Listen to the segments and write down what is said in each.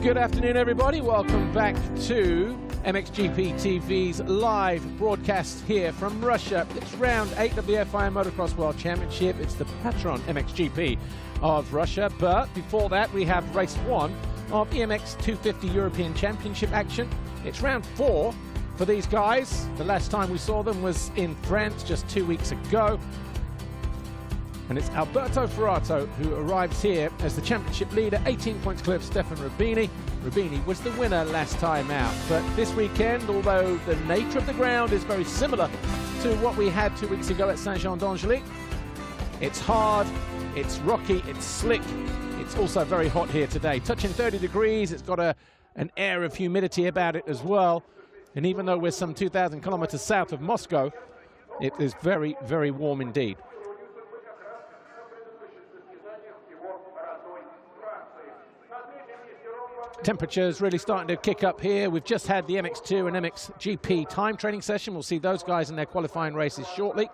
Good afternoon, everybody. Welcome back to MXGP TV's live broadcast here from Russia. It's round 8 of the FIM Motocross World Championship. It's the Patron MXGP of Russia. But before that, we have race 1 of EMX250 European Championship action. It's round 4 for these guys. The last time we saw them was in France just 2 weeks ago. And it's Alberto Ferrato who arrives here as the championship leader, 18 points clear of Stefan Rubini. Rubini was the winner last time out. But this weekend, although the nature of the ground is very similar to what we had 2 weeks ago at Saint-Jean-d'Angely, it's hard, it's rocky, it's slick. It's also very hot here today. Touching 30 degrees, it's got an air of humidity about it as well. And even though we're some 2,000 kilometers south of Moscow, it is very, very warm indeed. Temperatures really starting to kick up here. We've just had the MX2 and MXGP time training session. We'll see those guys in their qualifying races shortly.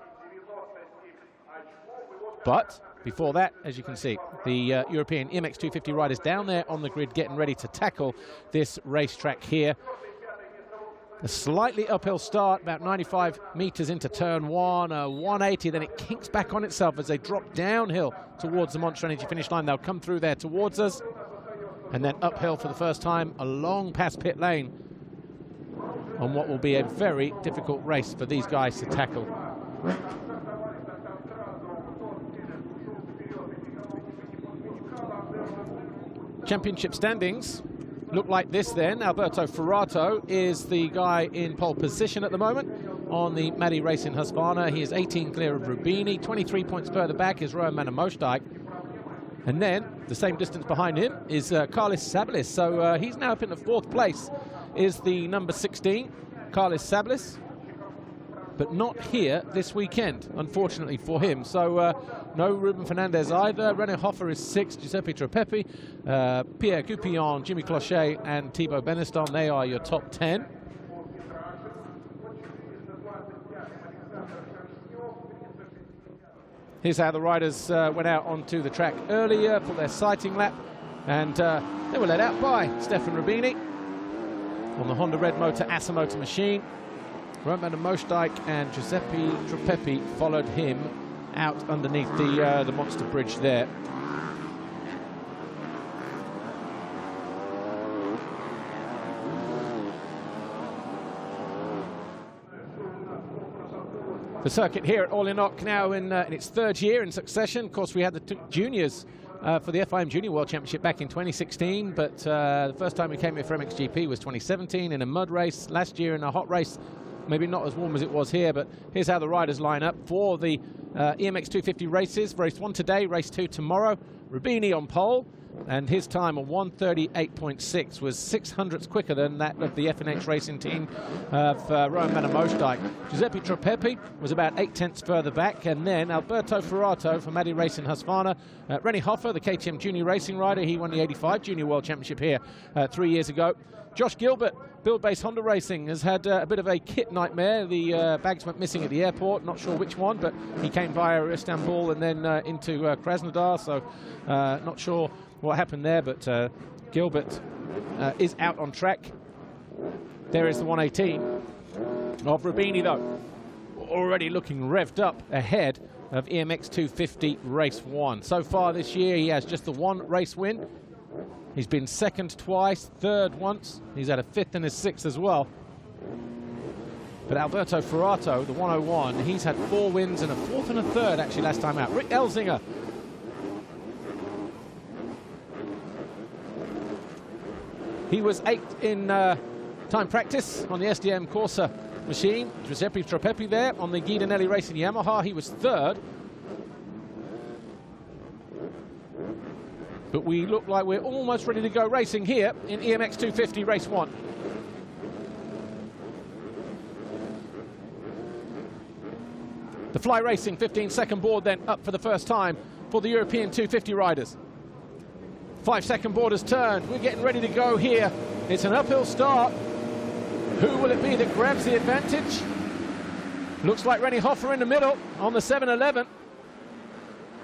But before that, as you can see, the European EMX250 riders down there on the grid getting ready to tackle this racetrack here. A slightly uphill start, about 95 meters into turn 1, 180, then it kinks back on itself as they drop downhill towards the Monster Energy finish line. They'll come through there towards us. And then uphill for the first time, along past pit lane on what will be a very difficult race for these guys to tackle. Championship standings look like this then. Alberto Ferrato is the guy in pole position at the moment on the Madi Racing Husqvarna. He is 18 clear of Rubini. 23 points further back is Roman Manomosdijk. And then, the same distance behind him is Carlis Sablis. So he's now up in the 4th place, is the number 16, Carlis Sablis. But not here this weekend, unfortunately for him. So no Ruben Fernandez either. René Hoffer is 6th, Giuseppe Tropepi, Pierre Goupillon, Jimmy Clochet, and Thibaut Beneston. They are your top 10. Here's how the riders went out onto the track earlier for their sighting lap, and they were led out by Stefan Rubini on the Honda Red Motor Asamotor machine. Roman Manomosdijk and Giuseppe Tropepi followed him out underneath the monster bridge there. The circuit here at Orléans now in its 3rd year in succession. Of course, we had the juniors for the FIM Junior World Championship back in 2016, but the first time we came here for MXGP was 2017 in a mud race. Last year in a hot race, maybe not as warm as it was here, but here's how the riders line up for the EMX250 races. Race 1 today, race 2 tomorrow. Rubini on pole, and his time of 1:38.6 was 600ths quicker than that of the FNX racing team of Roman Manomosdijk. Giuseppe Tropepi was about 8/10ths further back, and then Alberto Ferrato for Madi Racing Husqvarna. René Hoffer, the KTM junior racing rider, he won the 85 Junior World Championship here 3 years ago. Josh Gilbert, Build-Based Honda Racing, has had a bit of a kit nightmare. The bags went missing at the airport, not sure which one, but he came via Istanbul and then into Krasnodar, so not sure what happened there, but Gilbert is out on track. There is the 118 of Rubini, though, already looking revved up ahead of EMX250 Race 1. So far this year, he has just the 1 race win. He's been 2nd twice, 3rd once. He's had a 5th and a 6th as well. But Alberto Ferrato, the 101, he's had 4 wins and a 4th and a 3rd actually last time out. Rick Elzinga. He was 8th in time practice on the SDM Corsa machine. Giuseppe Tropepi there on the Guidanelli Racing Yamaha. He was 3rd. But we look like we're almost ready to go racing here in EMX250 Race 1. The Fly Racing 15-second board then up for the first time for the European 250 riders. 5-second board has turned. We're getting ready to go here. It's an uphill start. Who will it be that grabs the advantage? Looks like René Hoffer in the middle on the 711.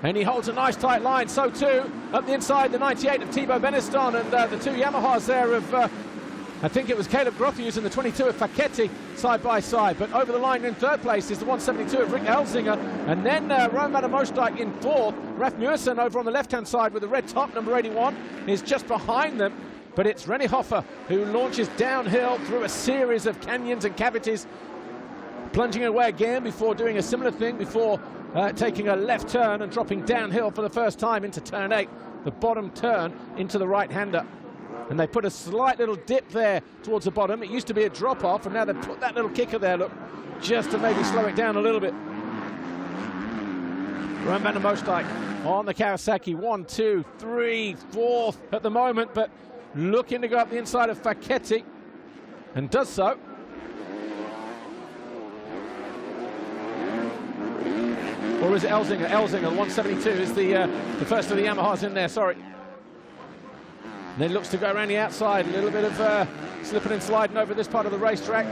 And he holds a nice tight line. So too, up the inside, the 98 of Thibaut Beneston, and the two Yamahas there of, I think it was Caleb Grothhuis and the 22 of Facchetti side by side. But over the line in third place is the 172 of Rick Elzinga. And then Rowan van der Moosdijk in fourth. Raf Muursen over on the left-hand side with the red top, number 81, is just behind them. But it's René Hoffer who launches downhill through a series of canyons and cavities, plunging away again before doing a similar thing, before taking a left turn and dropping downhill for the first time into turn 8, the bottom turn into the right-hander. And they put a slight little dip there towards the bottom. It used to be a drop-off, and now they've put that little kicker there, look, just to maybe slow it down a little bit. Rowan van der Moosdijk on the Kawasaki, 1, 2, 3, 4th at the moment, but looking to go up the inside of Facchetti, and does so. Or is it Elzinga? Elzinga, the 172, is the first of the Yamahas in there, sorry. And then looks to go around the outside, a little bit of slipping and sliding over this part of the racetrack.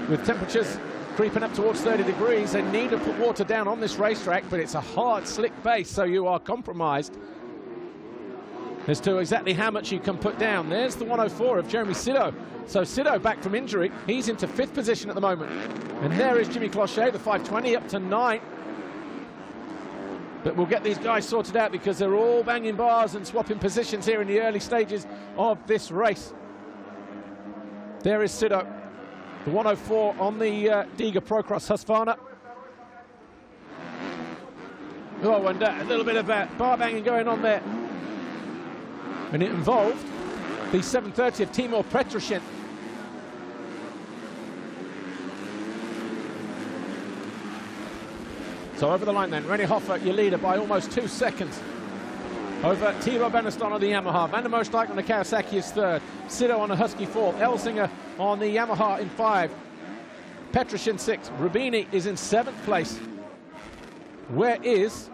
With temperatures creeping up towards 30 degrees, they need to put water down on this racetrack, but it's a hard, slick base, so you are compromised as to exactly how much you can put down. There's the 104 of Jeremy Sido. So Sido back from injury. He's into 5th position at the moment. And there is Jimmy Clochet, the 520, up to 9. But we'll get these guys sorted out because they're all banging bars and swapping positions here in the early stages of this race. There is Sido, the 104 on the Diga Procross Husqvarna. Oh, and a little bit of bar banging going on there. And it involved the 730 of Timur Petrosyan. So over the line then, René Hoffer, your leader by almost 2 seconds. Over Thibaut Beneston on the Yamaha. Van der Moosdijk on the Kawasaki is 3rd. Sido on the Husky 4th. Elzinga on the Yamaha in 5. Petrosyan 6th. Rubini is in 7th place. Where is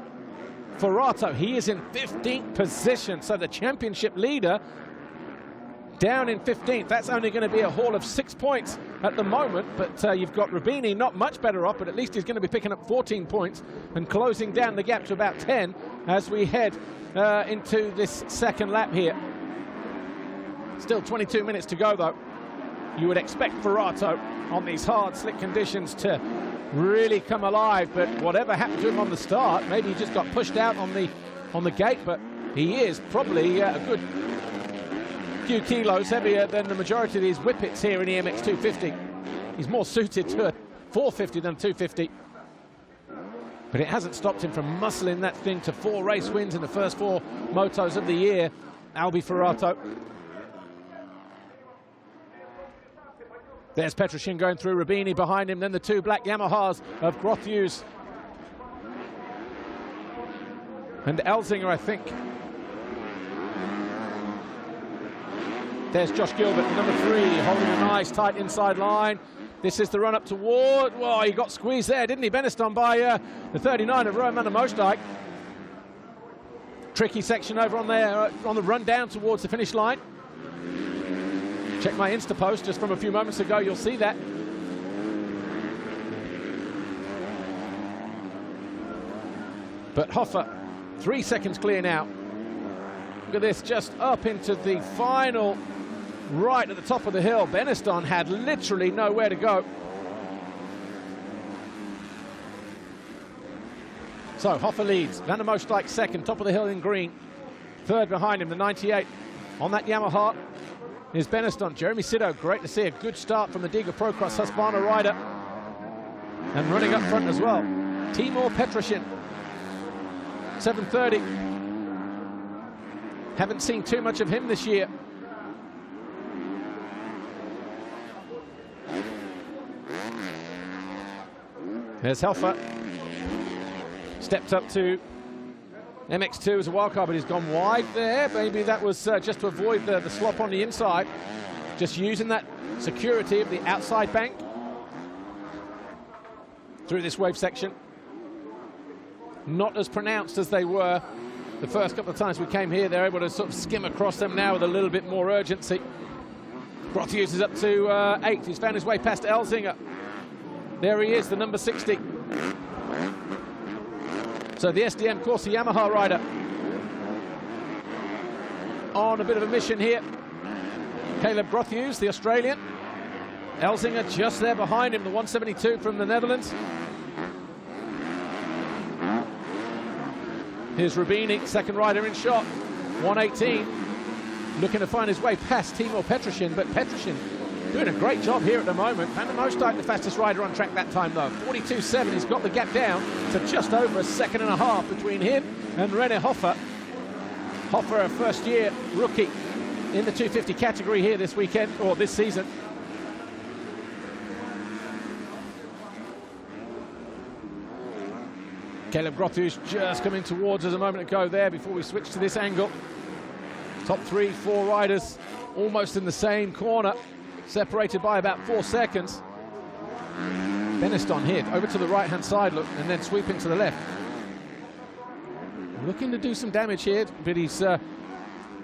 Ferrato? He is in 15th position. So the championship leader down in 15th. That's only going to be a haul of 6 points at the moment, but you've got Rubini not much better off, but at least he's going to be picking up 14 points and closing down the gap to about 10 as we head into this second lap here. Still 22 minutes to go, though. You would expect Ferrato on these hard, slick conditions to really come alive, but whatever happened to him on the start, maybe he just got pushed out on the gate, but he is probably a good few kilos heavier than the majority of these whippets here in the EMX250. He's more suited to a 450 than a 250. But it hasn't stopped him from muscling that thing to 4 race wins in the first 4 motos of the year. Albi Ferrato. There's Petrosyan going through, Rubini behind him, then the 2 black Yamahas of Grothhuis and Elzinga, I think. There's Josh Gilbert, number 3, holding a nice tight inside line. This is the run up toward, well, he got squeezed there, didn't he? Beneston by the 39 of Rowan van der Moosdijk. Tricky section over on there, on the run down towards the finish line. Check my Insta post just from a few moments ago, you'll see that. But Hoffer, 3 seconds clear now. Look at this, just up into the final right at the top of the hill. Beneston had literally nowhere to go. So Hoffer leads, Van der Moosdijk 2nd, top of the hill in green. 3rd behind him, the 98 on that Yamaha is Beneston. Jeremy Sido, great to see a good start from the Diga Procross Husqvarna rider. And running up front as well, Timur Petrosyan, 730. Haven't seen too much of him this year. There's Helfer. Stepped up to MX2 as a wildcard, but he's gone wide there. Maybe that was just to avoid the slop on the inside. Just using that security of the outside bank through this wave section. Not as pronounced as they were the first couple of times we came here. They're able to sort of skim across them now with a little bit more urgency. Grothhuis is up to 8th. He's found his way past Elzinga. There he is, the number 60. So the SDM Corsa Yamaha rider on a bit of a mission here. Caleb Grothhuis, the Australian. Elzinga just there behind him, the 172 from the Netherlands. Here's Rubini, second rider in shot, 118. Looking to find his way past Timur Petrosyan, but Petrosyan doing a great job here at the moment. Van der Moosdijk, the fastest rider on track that time though. 42.7, he's got the gap down to just over a second and a half between him and René Hofer. Hofer, a first-year rookie in the 250 category here this weekend, or this season. Caleb Grothhuis just coming towards us a moment ago there before we switch to this angle. Top 3, 4 riders almost in the same corner, separated by about 4 seconds. Beniston here, over to the right-hand side, look, and then sweeping to the left. Looking to do some damage here, but he's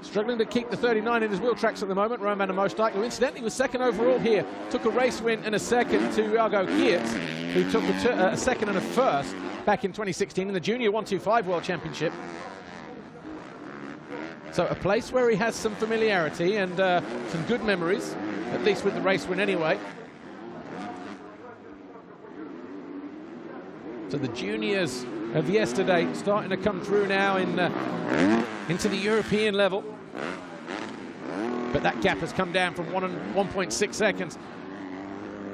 struggling to keep the 39 in his wheel tracks at the moment. Roman van der Moosdijk, who incidentally was second overall here, took a race win and a second to Algo Geerts, who took a second and a first back in 2016 in the Junior 125 World Championship. So a place where he has some familiarity and some good memories, at least with the race win anyway. So the juniors of yesterday starting to come through now into the European level. But that gap has come down from 1.6 seconds.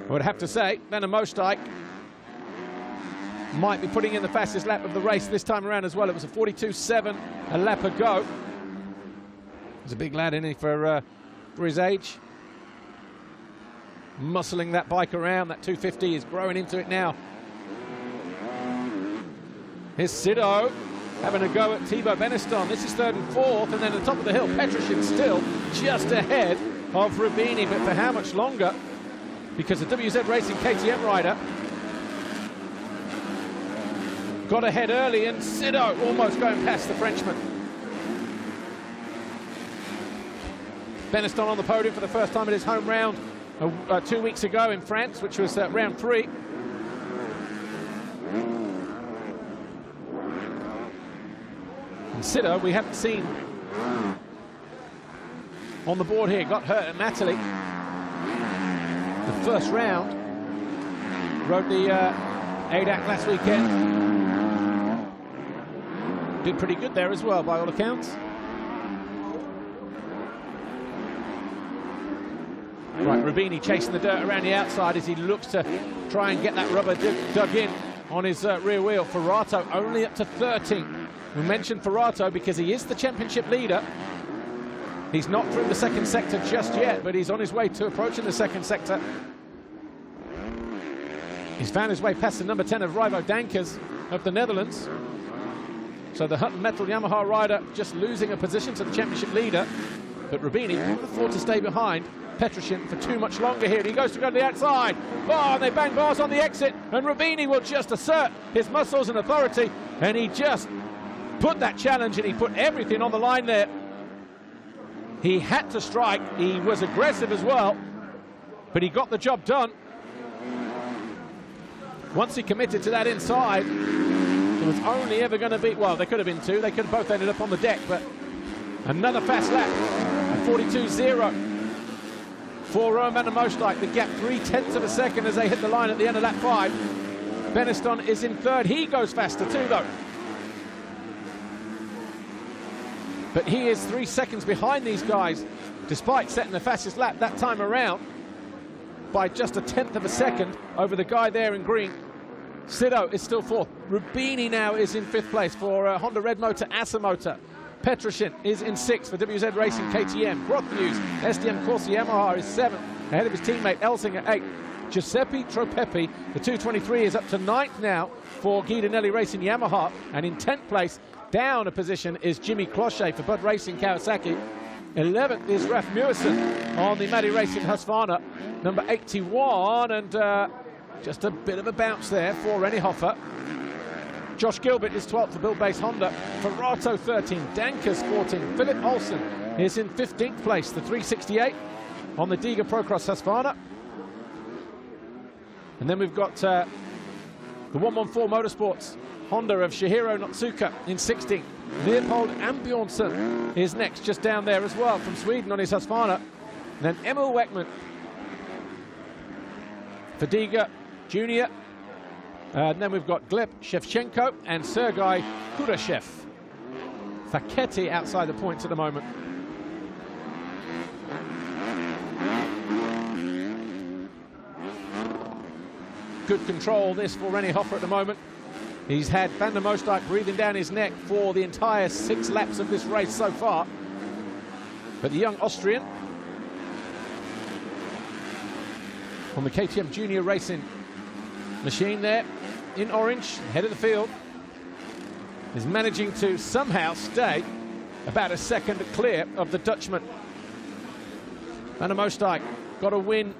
I would have to say, Van der Moosdijk might be putting in the fastest lap of the race this time around as well. It was a 42.7 a lap ago. He's a big lad, isn't he, for his age. Muscling that bike around. That 250 is growing into it now. Here's Sido having a go at Thibaut Beniston. This is third and fourth, and then at the top of the hill, Petrosyan still just ahead of Rubini, but for how much longer? Because the WZ Racing KTM rider got ahead early, and Sido almost going past the Frenchman. Beniston on the podium for the first time at his home round 2 weeks ago in France, which was round 3. And Sido, we haven't seen on the board here, got hurt at Matterley. The first round, rode the ADAC last weekend. Did pretty good there as well, by all accounts. Right, Rubini chasing the dirt around the outside as he looks to try and get that rubber dug in on his rear wheel. Ferrato only up to 13. We mentioned Ferrato because he is the championship leader. He's not through the second sector just yet, but he's on his way to approaching the second sector. He's found his way past the number 10 of Rivo Dankers of the Netherlands. So the Hutton Metal Yamaha rider just losing a position to the championship leader. But Rubini can't afford to stay behind Petrosyan for too much longer here. And he goes to go to the outside. Oh, and they bang bars on the exit. And Rubini will just assert his muscles and authority. And he just put that challenge, and he put everything on the line there. He had to strike. He was aggressive as well, but he got the job done. Once he committed to that inside, it was only ever going to be, well, there could have been two. They could have both ended up on the deck, but another fast lap, a 42.0 for Roman van der Moosdijk. The gap 0.3 of a second as they hit the line at the end of lap 5. Beniston is in third. He goes faster too, though. But he is 3 seconds behind these guys, despite setting the fastest lap that time around by just 1/10 of a second over the guy there in green. Sido is still fourth. Rubini now is in 5th place for Honda Red Motor, Asa Motor. Petrosyan is in 6th for WZ Racing KTM. Grothhuis, SDM Corsa Yamaha is 7th, ahead of his teammate Elzinga 8th. Giuseppe Tropepi, the 223, is up to 9th now for Guidanelli Racing Yamaha, and in 10th place, down a position, is Jimmy Cloche for Bud Racing Kawasaki. 11th is Raf Muirson on the Maddie Racing Husqvarna, number 81, and just a bit of a bounce there for René Hofer. Josh Gilbert is 12th for Bill Base Honda. Ferrato 13, Dankers 14. Philip Olsen is in 15th place, the 368 on the Diga Procross Husqvarna. And then we've got the 114 Motorsports Honda of Shihiro Notsuka in 16th. Leopold Ambjornsson is next, just down there as well, from Sweden on his Husqvarna. And then Emil Weckman, Fadiga Jr. And then we've got Gleb Shevchenko and Sergei Kudashev. Facchetti outside the points at the moment. Good control this for René Hofer at the moment. He's had Van der Moosdijk breathing down his neck for the entire 6 laps of this race so far. But the young Austrian on the KTM Junior Racing machine there in orange, head of the field, is managing to somehow stay about a second clear of the Dutchman. Van der Moosdijk got a win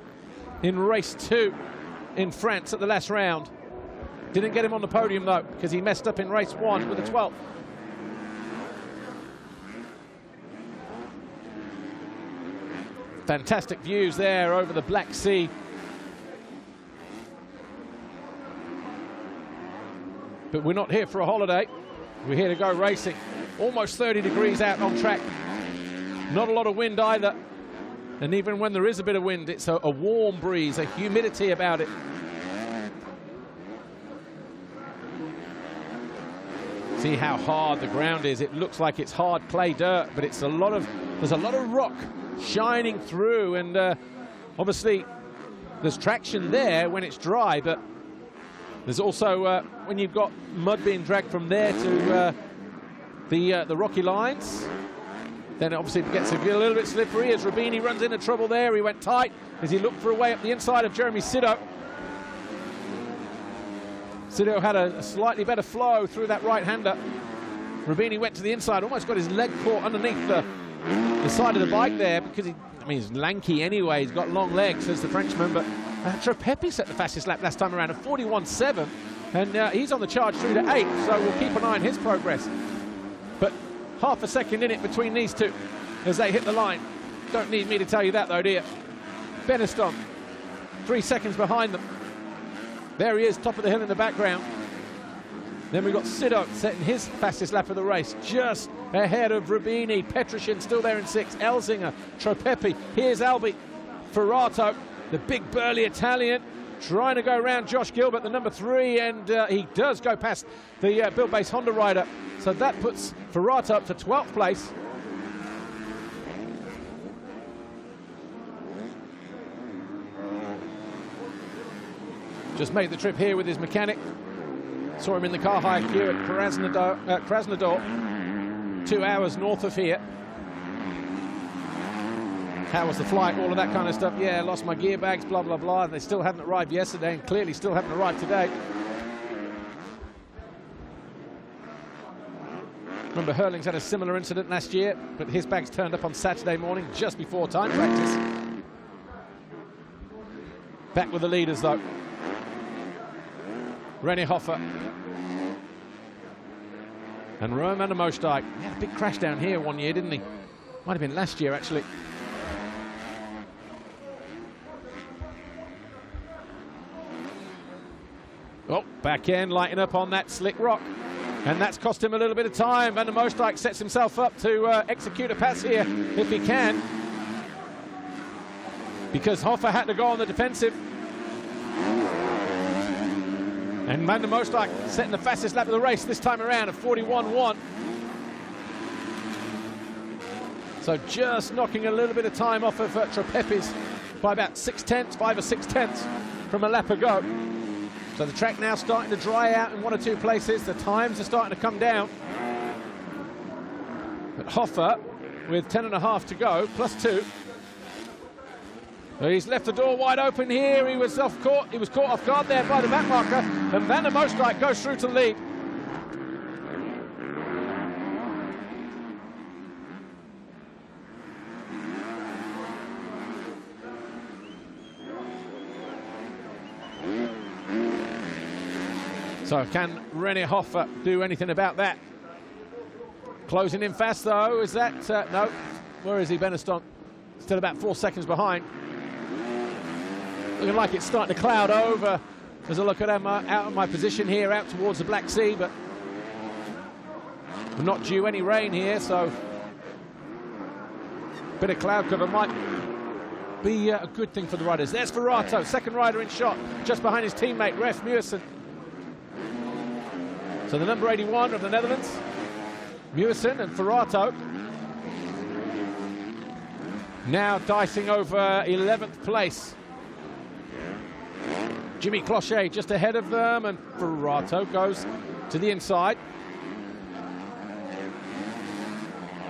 in race 2 in France at the last round. Didn't get him on the podium though, because he messed up in race 1 with a 12th. Fantastic views there over the Black Sea. But we're not here for a holiday. We're here to go racing. Almost 30 degrees out on track. Not a lot of wind either. And even when there is a bit of wind, it's a warm breeze, a humidity about it. See how hard the ground is. It looks like it's hard clay dirt, but it's there's a lot of rock shining through, and obviously there's traction there when it's dry, but there's also when you've got mud being dragged from there to the rocky lines, then obviously it gets a little bit slippery as Rubini runs into trouble there. He went tight as he looked for a way up the inside of Jeremy Sido. Sido had a slightly better flow through that right-hander. Rubini went to the inside, almost got his leg caught underneath the side of the bike there, because he's lanky anyway, he's got long legs, says the Frenchman, but Tropepi set the fastest lap last time around at 41.7, and he's on the charge through to 8, so we'll keep an eye on his progress. But half a second in it between these two as they hit the line. Don't need me to tell you that though, do you? Beneston, 3 seconds behind them. There he is, top of the hill in the background. Then we've got Sido setting his fastest lap of the race, just ahead of Rubini. Petrosyan still there in 6, Elzinger, Tropepi. Here's Albi Ferrato, the big burly Italian, trying to go around Josh Gilbert, the number 3, and he does go past the Bill Base Honda rider. So that puts Ferrato up to 12th place. Just made the trip here with his mechanic. Saw him in the car hire queue at Krasnodar, 2 hours north of here. How was the flight? All of that kind of stuff. Yeah, lost my gear bags, blah, blah, blah. And they still hadn't arrived yesterday, and clearly still haven't arrived today. Remember, Hurling's had a similar incident last year, but his bags turned up on Saturday morning just before time practice. Back with the leaders, though. René Hofer and Roman Moosdijk. He had a big crash down here one year, didn't he? Might have been last year, actually. Oh, back end, lighting up on that slick rock. And that's cost him a little bit of time. Van der Moosdijk sets himself up to execute a pass here, if he can. Because Hofer had to go on the defensive. And Van der Moosdijk setting the fastest lap of the race this time around at 41.1. So just knocking a little bit of time off of Tropepi's by about 5 or 6 tenths from a lap ago. So the track now starting to dry out in 1 or 2 places. The times are starting to come down. But Hofer, with 10.5 to go, plus 2. He's left the door wide open here. He was caught off guard there by the back marker, and Van der Moosdijk goes through to the lead. So can René Hofer do anything about that? Closing in fast though, is that, no, where is he, Beneston? Still about 4 seconds behind. Looking like it's starting to cloud over as I look at out of my position here, out towards the Black Sea, but we're not due any rain here, so a bit of cloud cover might be a good thing for the riders. There's Ferrato, second rider in shot, just behind his teammate, Rasmussen. So the number 81 of the Netherlands, Mussen and Ferrato, now dicing over 11th place. Jimmy Clochet just ahead of them, and Ferrato goes to the inside.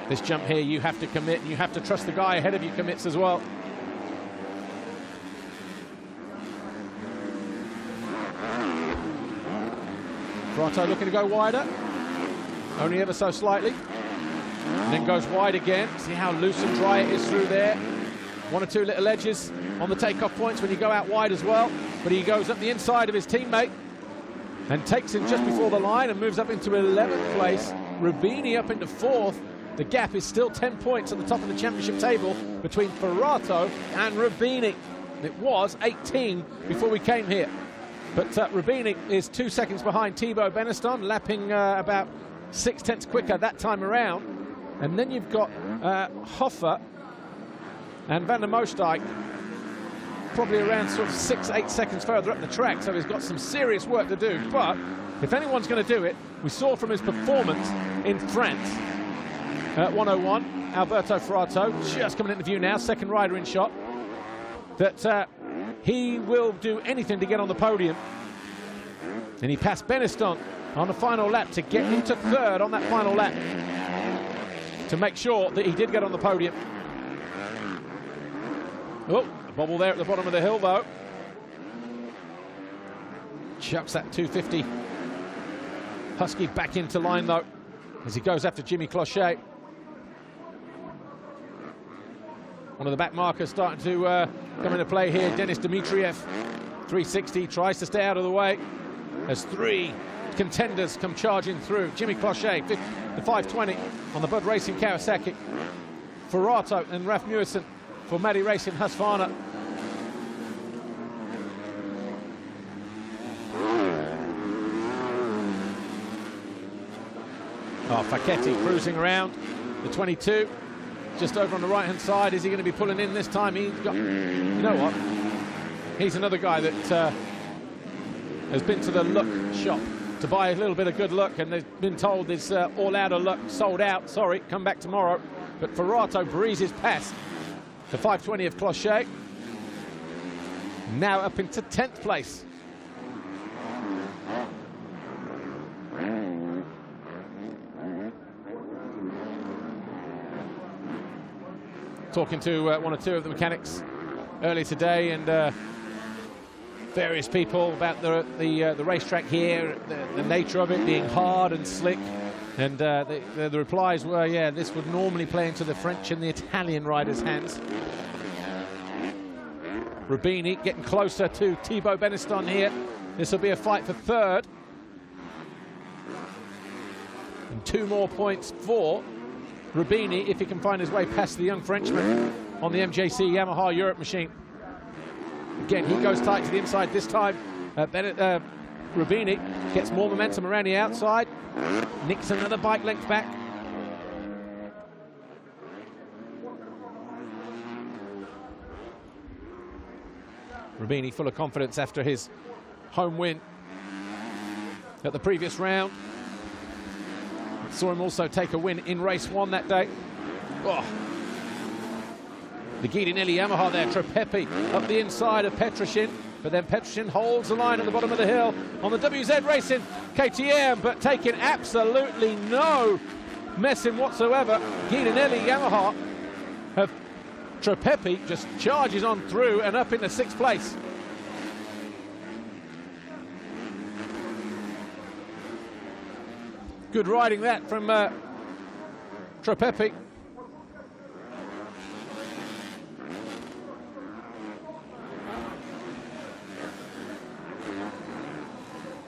This jump here, you have to commit, and you have to trust the guy ahead of you commits as well. Ferrato looking to go wider, only ever so slightly, and then goes wide again. See how loose and dry it is through there. One or two little edges on the takeoff points when you go out wide as well, but he goes up the inside of his teammate and takes him just before the line and moves up into 11th place. Rubini up into 4th. The gap is still 10 points at the top of the championship table between Ferrato and Rubini. It was 18 before we came here. But Rubini is 2 seconds behind Thibaut Beneston, lapping about 0.6 quicker that time around. And then you've got Hoffer and Van der Moosdijk probably around sort of 6-8 seconds further up the track, so he's got some serious work to do. But if anyone's going to do it, we saw from his performance in France at 101, Alberto Ferrato, just coming into view now, second rider in shot, that he will do anything to get on the podium. And he passed Beneston on the final lap to get into 3rd on that final lap to make sure that he did get on the podium. Oh, a bobble there at the bottom of the hill though. Chucks that 250 Husky back into line though, as he goes after Jimmy Clochet. One of the back markers starting to come into play here. Denis Dmitriev, 360, tries to stay out of the way as 3 contenders come charging through. Jimmy Clochet, the 520 on the Bud Racing Kawasaki. Ferrato and Rasmussen for Maddie Racing Husqvarna. Oh, Facchetti cruising around the 22. Just over on the right-hand side. Is he going to be pulling in this time? He's got, you know what? He's another guy that has been to the look shop to buy a little bit of good luck, and they've been told this all out of luck, sold out, sorry, come back tomorrow. But Ferrato breezes past the 520 of Clochet. Now up into 10th place. Talking to one or two of the mechanics earlier today, and various people about the racetrack here, the nature of it being hard and slick, and the replies were, yeah, this would normally play into the French and the Italian riders' hands. Rubini getting closer to Thibaut Beneston here. This will be a fight for 3rd. And 2 more points for Rubini if he can find his way past the young Frenchman on the MJC Yamaha Europe machine. Again, he goes tight to the inside this time. Rubini gets more momentum around the outside, nicks another bike length back. Rubini full of confidence after his home win at the previous round. Saw him also take a win in race 1 that day. Oh. The Guidinelli Yamaha there, Trepepi up the inside of Petroshin, but then Petroshin holds the line at the bottom of the hill on the WZ Racing KTM, but taking absolutely no messing whatsoever. Guidinelli Yamaha have Trepepi just charges on through and up into 6th place. Good riding that from Trepepi.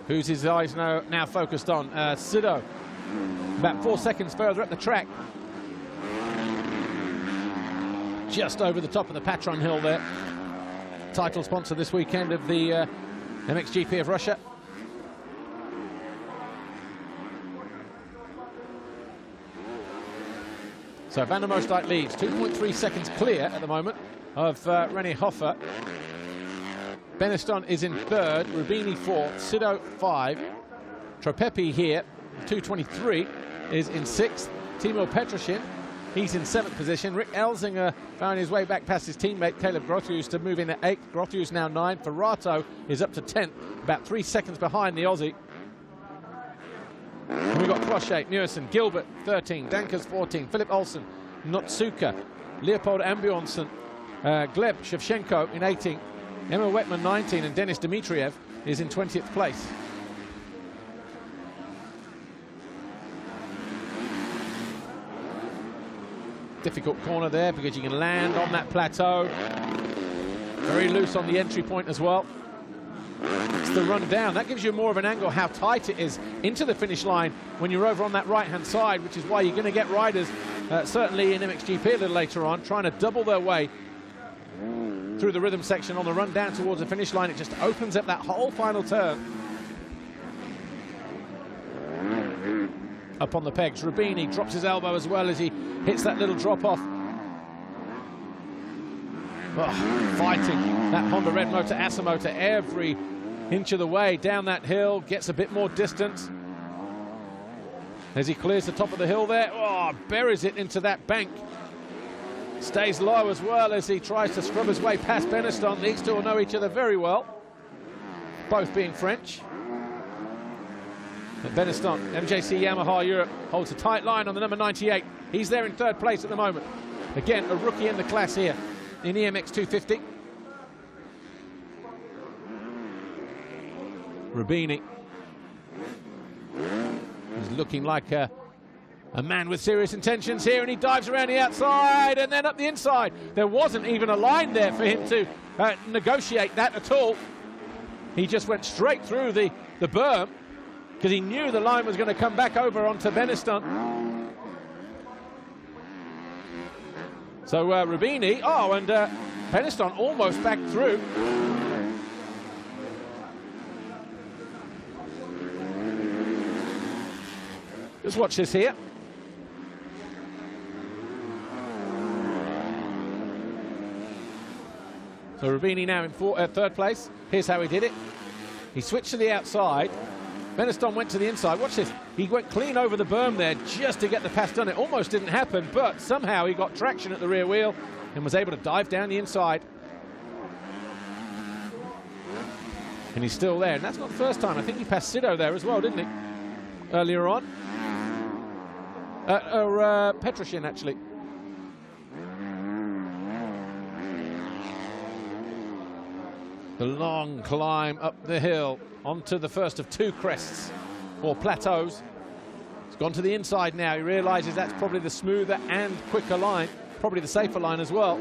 Who's his eyes now focused on? Sido, about 4 seconds further up the track. Just over the top of the Patron hill there. Title sponsor this weekend of the MXGP of Russia. So Van der Moosdijk leads, 2.3 seconds clear at the moment of René Hoffer. Beniston is in third, Rubini fourth, Sido 5. Tropepi here, 2:23, is in sixth. Timur Petroshin, he's in seventh position. Rick Elzinga found his way back past his teammate Caleb Grotius to move in at eighth. Grotius now 9. Ferrato is up to 10th, about 3 seconds behind the Aussie. And we've got Crochet, Mewison, Gilbert 13, Dankers 14, Philip Olsen, Notsuka, Leopold Ambionsen, Gleb Shevchenko in 18, Emma Wetman 19, and Denis Dmitriev is in 20th place. Difficult corner there because you can land on that plateau. Very loose on the entry point as well. It's the run down. That gives you more of an angle how tight it is into the finish line when you're over on that right-hand side, which is why you're going to get riders, certainly in MXGP a little later on, trying to double their way through the rhythm section on the run down towards the finish line. It just opens up that whole final turn. Up on the pegs, Rubini drops his elbow as well as he hits that little drop off. Oh, fighting that Honda Red Motor Asamotor every inch of the way down that hill, gets a bit more distance as he clears the top of the hill there. Oh, buries it into that bank. Stays low as well as he tries to scrub his way past Beniston. These two will know each other very well, both being French. And Beniston, MJC Yamaha Europe, holds a tight line on the number 98. He's there in third place at the moment. Again, a rookie in the class here in EMX250. Rubini is looking like a man with serious intentions here, and he dives around the outside and then up the inside. There wasn't even a line there for him to negotiate that at all. He just went straight through the berm because he knew the line was going to come back over onto Beniston. So Rubini, and Beniston almost back through. Just watch this here. So Rubini now in third place. Here's how he did it. He switched to the outside. Beniston went to the inside. Watch this. He went clean over the berm there just to get the pass done. It almost didn't happen, but somehow he got traction at the rear wheel and was able to dive down the inside. And he's still there. And that's not the first time. I think he passed Sido there as well, didn't he? Earlier on. Petroshin, actually. The long climb up the hill onto the first of two crests or plateaus. It's gone to the inside now. He realizes that's probably the smoother and quicker line, probably the safer line as well.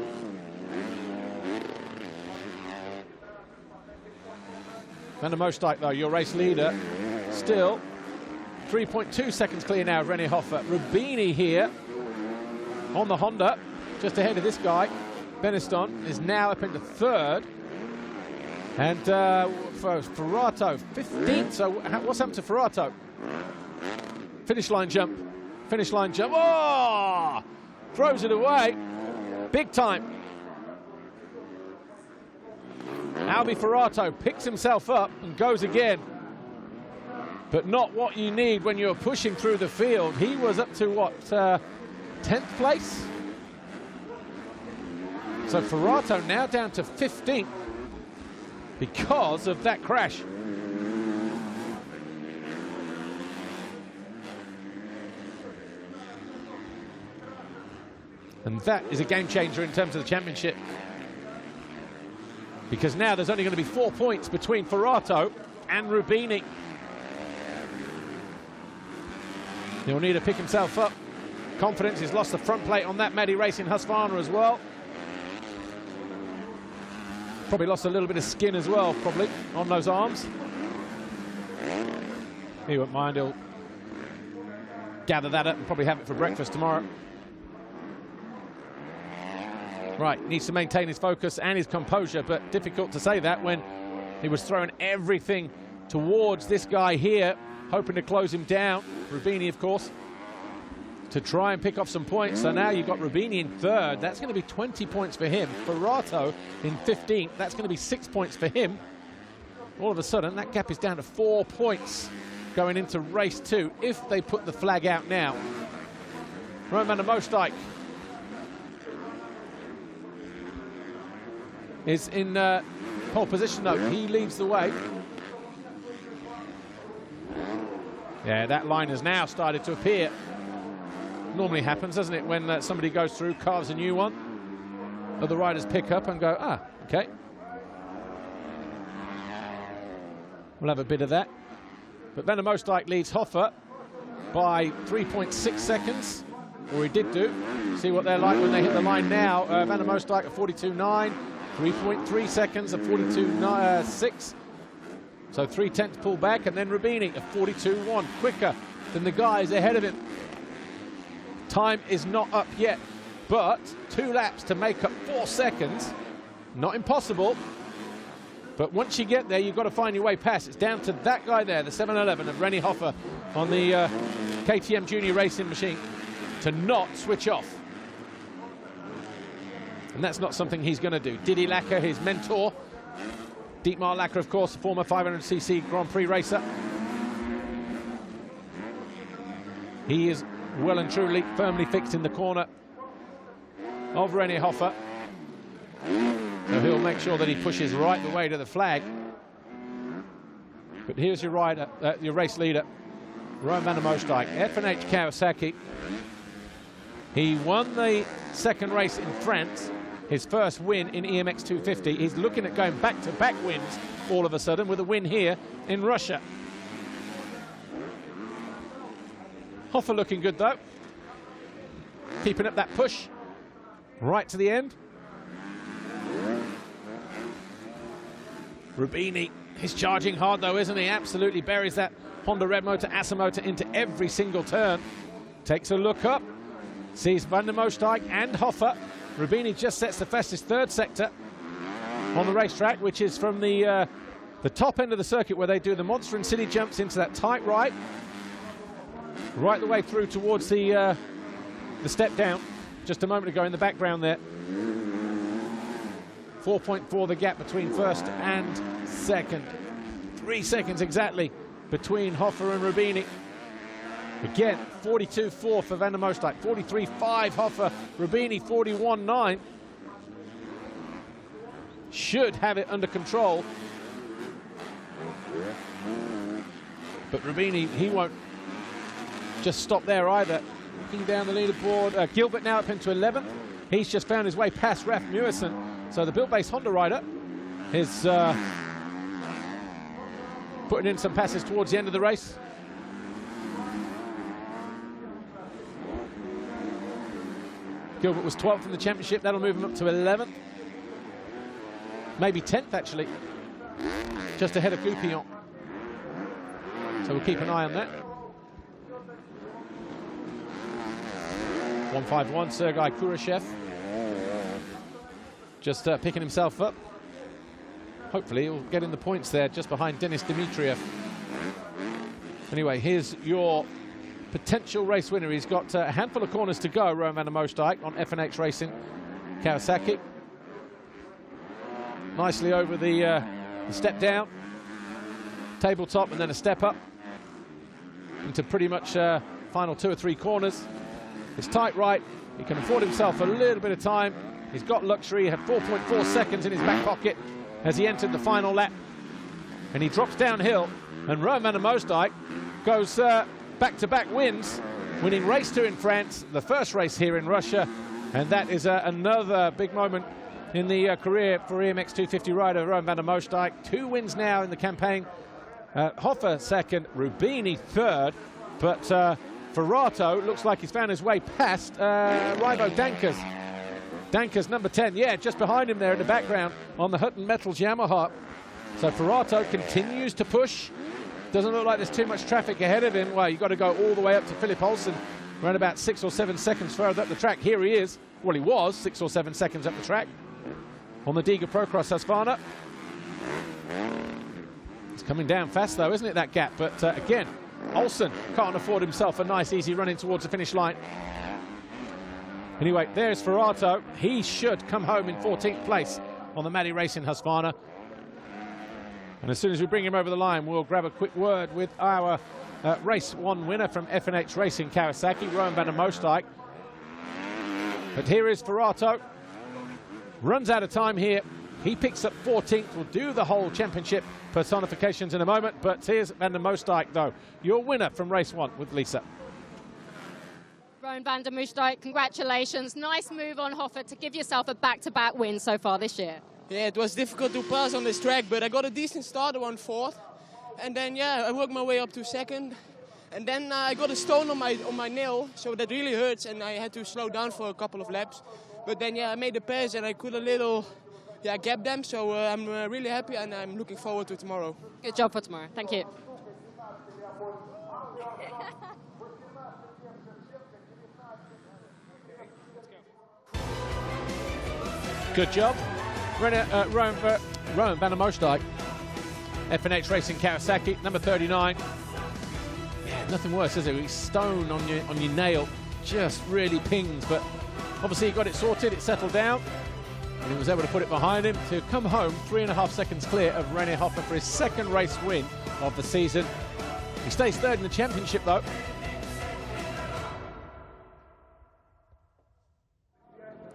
Van der Moosdijk, though, your race leader, still 3.2 seconds clear now of René Hoffer. Rubini here on the Honda, just ahead of this guy. Beniston is now up into third. And for Ferrato, 15th. So what's happened to Ferrato? Finish line jump. Finish line jump. Oh! Throws it away. Big time. Albi Ferrato picks himself up and goes again. But not what you need when you're pushing through the field. He was up to, what, 10th place? So Ferrato now down to 15th. Because of that crash. And that is a game changer in terms of the championship. Because now there's only going to be 4 points between Ferrato and Rubini. He'll need to pick himself up. Confidence, he's lost the front plate on that Maddie Racing Husqvarna as well. Probably lost a little bit of skin as well, probably, on those arms. He won't mind, he'll gather that up and probably have it for breakfast tomorrow. Right, needs to maintain his focus and his composure, but difficult to say that when He was throwing everything towards this guy here, hoping to close him down. Rubini, of course, to try and pick off some points. So now you've got Rubini in third. That's going to be 20 points for him. Ferrato in 15th. That's going to be 6 points for him. All of a sudden, that gap is down to 4 points going into race 2, if they put the flag out now. Roman Mostijk is in pole position, though. He leads the way. Yeah, that line has now started to appear. Normally happens, doesn't it, when somebody goes through, carves a new one. Other riders pick up and go, ah, okay. We'll have a bit of that. But Van der Mostijk leads Hoffer by 3.6 seconds, or he did do. See what they're like when they hit the line now. Van der Mostijk at 42.9, 3.3 seconds at 42.6. So 3/10 pull back, and then Rubini at 42.1, quicker than the guys ahead of him. Time is not up yet, but 2 laps to make up 4 seconds. Not impossible, but once you get there, you've got to find your way past. It's down to that guy there, the 711 of René Hoffer on the KTM Junior Racing machine, to not switch off. And that's not something he's going to do. Didi Lacker, his mentor. Dietmar Lacker, of course, the former 500cc Grand Prix racer. He is well and truly firmly fixed in the corner of René Hoffer. So he'll make sure that he pushes right the way to the flag. But here's your rider, your race leader, Roman Van der Mostijk, F&H Kawasaki. He won the second race in France, his first win in EMX250. He's looking at going back-to-back wins all of a sudden with a win here in Russia. Hoffer looking good, though. Keeping up that push right to the end. Rubini is charging hard, though, isn't he? Absolutely buries that Honda Red Motor, Asa motor into every single turn. Takes a look up, sees Van der Mostijk and Hoffer. Rubini just sets the fastest third sector on the racetrack, which is from the top end of the circuit where they do the monster and city jumps into that tight right the way through towards the step down. Just a moment ago in the background there. 4.4 the gap between first and second. 3 seconds exactly between Hoffer and Rubini. Again, 42.4 for Van der Mostijk, 43.5 Hoffer, Rubini 41.9. Should have it under control. But Rubini, he won't just stop there either. Looking down the leaderboard, Gilbert now up into 11th. He's just found his way past Raf Mewison. So the built-based Honda rider is putting in some passes towards the end of the race. Gilbert was 12th in the championship. That'll move him up to 11th. Maybe 10th, actually. Just ahead of Goupillon. So we'll keep an eye on that. 151, Sergei Kurashev. Just picking himself up. Hopefully he'll get in the points there, just behind Denis Dimitriev. Anyway, here's your potential race winner. He's got a handful of corners to go, Roman Van der Mostijk on F&H Racing Kawasaki. Nicely over the step down, tabletop, and then a step up into pretty much final 2 or 3 corners. It's tight right. He can afford himself a little bit of time. He's got luxury. He had 4.4 seconds in his back pocket as he entered the final lap. And he drops downhill. And Roman Van der Mostijk goes back-to-back wins, winning race 2 in France, the first race here in Russia. And that is another big moment in the career for EMX250 rider Roman Van der Mostijk. 2 wins now in the campaign. Hoffer second, Rubini third. But Ferrato looks like he's found his way past Rybo Dankers. Dankers number 10, yeah, just behind him there in the background on the Hutton Metals Yamaha. So Ferrato continues to push. Doesn't look like there's too much traffic ahead of him. Well, you've got to go all the way up to Philip Olsen, around about 6 or 7 seconds further up the track. Here he is. Well, he was 6 or 7 seconds up the track on the Diga Procross Husqvarna. It's coming down fast though, isn't it, that gap? But again, Olsen can't afford himself a nice easy run in towards the finish line. Anyway, there's Ferrato. He should come home in 14th place on the Maddie race in Husqvarna. And as soon as we bring him over the line, we'll grab a quick word with our race 1 winner from FNH Racing Kawasaki, Rowan van der Moostijk. But here is Ferrato. Runs out of time here. He picks up 14th. We'll do the whole championship personifications in a moment. But here's van der Moostijk, though, your winner from race 1 with Lisa. Rowan van der Moostijk, congratulations. Nice move on Hoffa to give yourself a back-to-back win so far this year. Yeah, it was difficult to pass on this track, but I got a decent start. I won 4th. And then, yeah, I worked my way up to 2nd. And then I got a stone on my nail, so that really hurts, and I had to slow down for a couple of laps. But then, yeah, I made a pass, and I could a little, gap them. So I'm really happy, and I'm looking forward to tomorrow. Good job for tomorrow. Thank you. Good job. Rowan van der Moostijk, FNH Racing Kawasaki, number 39. Yeah, nothing worse, is it? Stone on your nail just really pings, but obviously he got it sorted, it settled down, and he was able to put it behind him to come home 3.5 seconds clear of René Hoffa for his 2nd race win of the season. He stays 3rd in the championship, though.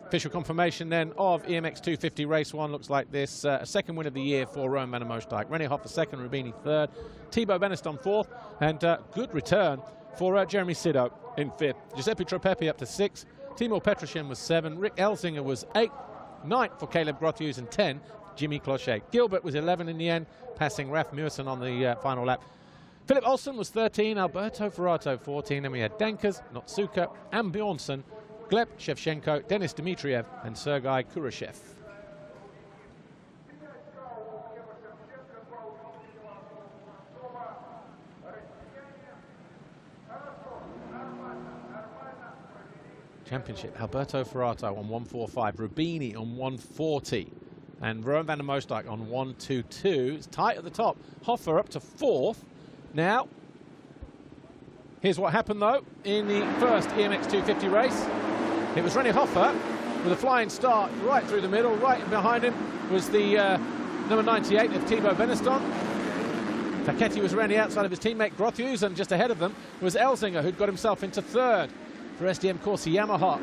Official confirmation then of EMX250 Race 1 looks like this. A 2nd win of the year for Rowan van der Moostijk. René Hoffa 2nd, Rubini 3rd, Thibaut Beneston 4th, and good return for Jeremy Sido in 5th. Giuseppe Tropepi up to 6th. Timur Petrosyan was 7. Rick Elzinga was 8th. 9th for Caleb Grothues and 10, Jimmy Clochet. Gilbert was 11 in the end, passing Raf Muirson on the final lap. Philip Olsen was 13, Alberto Ferrato 14, and we had Dankers, Notsuka, and Bjornsson, Gleb Shevchenko, Denis Dmitriev, and Sergei Kurashev. Championship, Alberto Ferrato on 145, Rubini on 140, and Rowan van der Moostijk on 122. It's tight at the top. Hoffa up to 4th. Now, here's what happened though in the first EMX250 race. It was René Hoffa with a flying start right through the middle. Right behind him was the number 98 of Thibaut Beneston. Taketti was around the outside of his teammate Grothues, and just ahead of them was Elzinga, who'd got himself into 3rd for SDM Corsi Yamaha.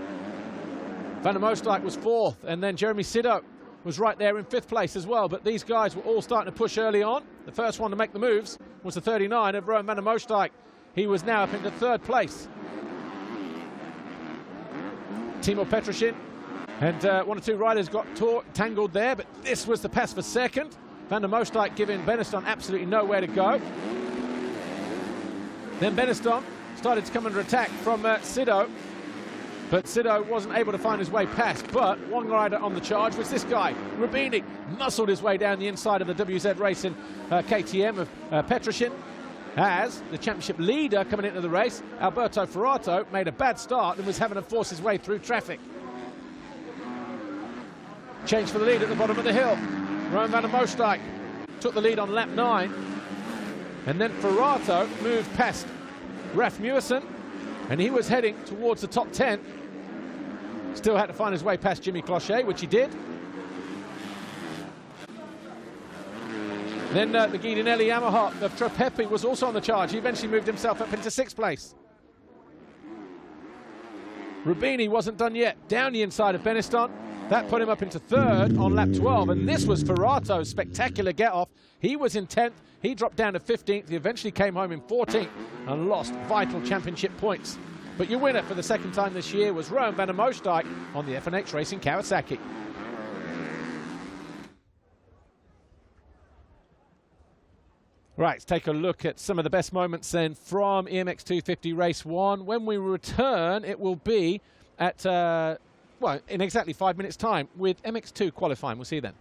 Van der Moostijk was 4th, and then Jeremy Sido was right there in 5th place as well. But these guys were all starting to push early on. The first one to make the moves was the 39 of Rowan van der Moostijk. He was now up into 3rd place. Timur Petrosyan and 1 or 2 riders got tangled there, but this was the pass for 2nd. Van der Moostijk giving Beneston absolutely nowhere to go. Then Beneston started to come under attack from Sido, but Sido wasn't able to find his way past. But one rider on the charge was this guy, Rubini, muscled his way down the inside of the WZ Racing KTM of Petrosyan. As the championship leader coming into the race, Alberto Ferrato, made a bad start and was having to force his way through traffic. Change for the lead at the bottom of the hill. Rowan van der Moostijk took the lead on lap 9, and then Ferrato moved past Raf Muirson, and he was heading towards the top 10. Still had to find his way past Jimmy Clochet, which he did. Then the Guidinelli Yamaha of Tropepi was also on the charge. He eventually moved himself up into 6th place. Rubini wasn't done yet. Down the inside of Beneston. That put him up into 3rd on lap 12. And this was Ferrato's spectacular get-off. He was in 10th. He dropped down to 15th. He eventually came home in 14th and lost vital championship points. But your winner for the 2nd time this year was Rowan van der Moostijk on the FNH Racing Kawasaki. Right, let's take a look at some of the best moments then from EMX250 Race 1. When we return, it will be at, well, in exactly 5 minutes' time with MX2 qualifying. We'll see you then.